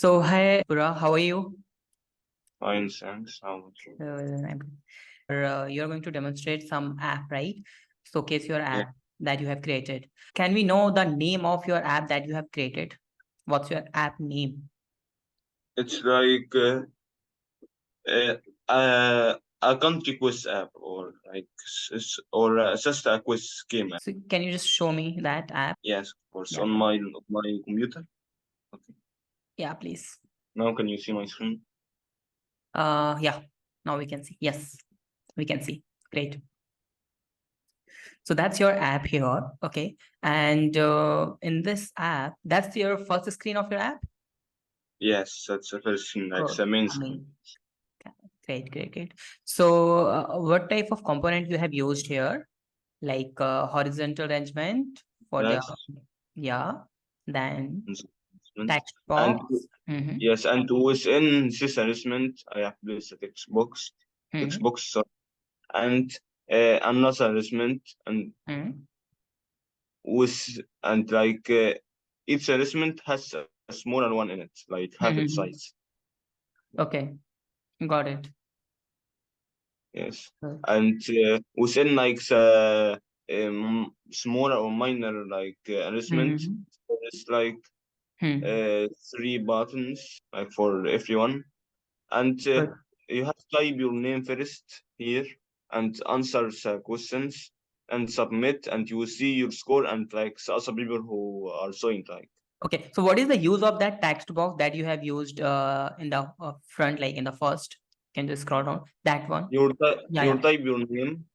So, hi, Baraa, how are you? Fine, thanks. How about you? You're going to demonstrate some app, right? Showcase your Yeah, app that you have created. Can we know the name of your app that you have created? What's your app name? it's like uh, a country quiz app or like just a quiz game app. So, can you just show me that app? Yes, of course, Yeah, on please. my computer. Okay. Yeah, please. Now can you see my screen? Yeah. Now we can see. Yes, we can see. Great. So that's your app here. Okay. And in this app, that's your first screen of your app. Yes, that's the first screen. That's Oh, the main I screen. mean, great, great, great. So, what type of component you have used here? Like horizontal arrangement for the, Yes, yeah, then arrangement. text And box. Mm-hmm. yes, and within this arrangement, I have placed a text Mm-hmm. box, sorry, and another arrangement, and Mm-hmm. with and like each arrangement has a smaller one in it, like half its Mm-hmm. size. Okay, got it. Yes, Good. and within like the smaller or minor like arrangement, Mm-hmm. there's like Hmm. three buttons like for everyone, and Good. you have to type your name first here and answer the questions and submit, and you will see your score and like the other people who are joined like. Okay, so what is the use of that text box that you have used in the front, like in the first? Can you scroll down that one? Yeah, You yeah. type your name,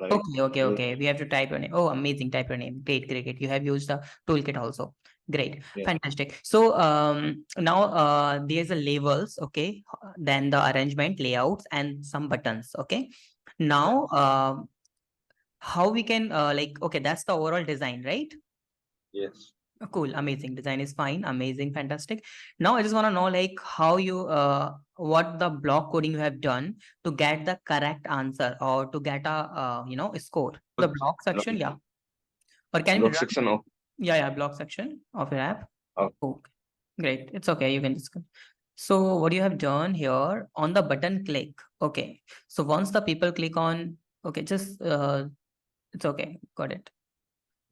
like Okay, okay, your okay. We have to type your name. Oh, amazing. Type your name. Great, great, great. You have used the toolkit also. Great. yeah, Fantastic. So now there's a labels, okay. Then the arrangement, layouts, and some buttons. Okay. Now how we can like okay, that's the overall design, right? yes. Cool, amazing. Design is fine, amazing, fantastic. Now I just want to know like how you what the block coding you have done to get the correct answer or to get a score. The But block section, like yeah. Or can we block run? section of Yeah, yeah, block section of your app. uh, Okay, great. It's okay. You can just. So what you have done here on the button click. Okay. So once the people click on, okay, just it's okay. Got it.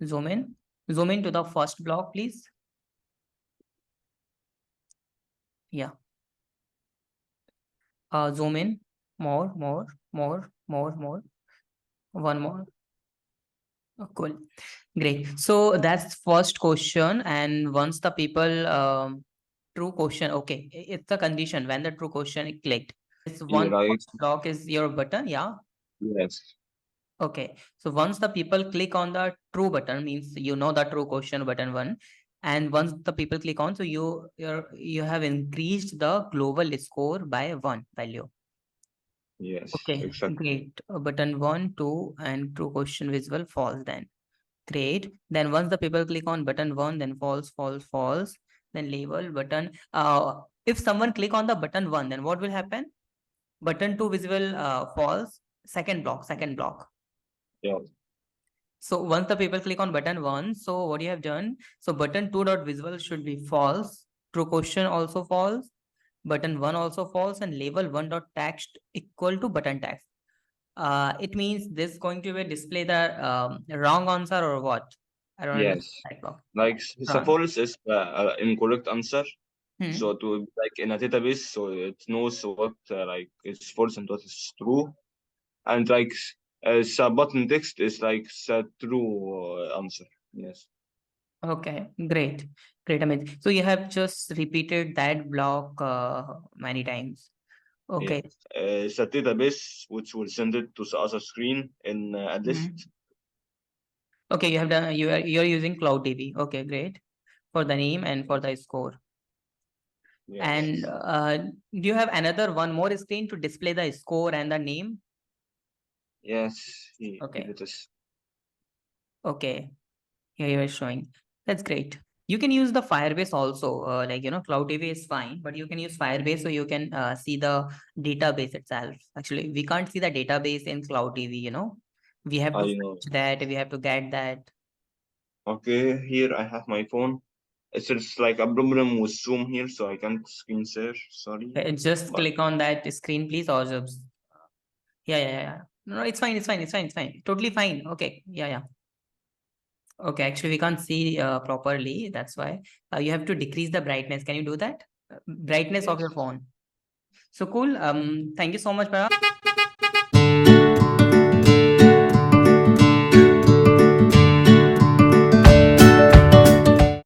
Zoom in. Zoom in to the first block, please. Yeah. Zoom in. More. One more. Oh, cool. Great. So that's first question. And once the people true question, okay, it's the condition when the true question is clicked. This you one like first block is your button, yeah. yes, Okay. So once the people click on the true button, means you know the true question button one. And once the people click on, so you have increased the global score by one value. yes, Okay, exactly. great. Button one, two, and true question visible false then. Great. Then once the people click on button one, then false. Then label button. If someone click on the button one, then what will happen? Button two visible false. Second block. Yeah, So once the people click on button one, so what you have done? So button two dot visible should be false. True question also false. Button one also false, and label one dot text equal to button text. It means this going to be display the wrong answer or what? I don't understand yes. that block. Like Wrong. false is incorrect answer. So Hmm. to like in a database, so it knows what like is false and what is true, and like the button text is like the true answer. Yes. Okay, great. Great, amazing. So you have just repeated that block many times. Yeah. Okay. The database which will send it to the other screen in a Mhm. list. Okay, you have done you're using Cloud DB. Okay, great. For the name and for the score. Yes. And do you have another one more screen to display the score and the name? Yes. Here Okay. it is. Okay. Here you are showing. That's great. You can use the Firebase also. Like, Cloud DB is fine, but you can use Firebase so you can see the database itself. Actually, we can't see the database in Cloud DB. We have to I know. fetch that, we have to get that. Okay, here I have my phone. It's like a problem with Zoom here, so I can't screen share. Sorry, Just but click on that screen, please, or just yeah. No, it's fine, it's fine. Totally fine. Okay, yeah. Okay, actually we can't see properly. That's why you have to decrease the brightness. Can you do that? Brightness of your yes. phone. So cool. Thank you so much, Bara.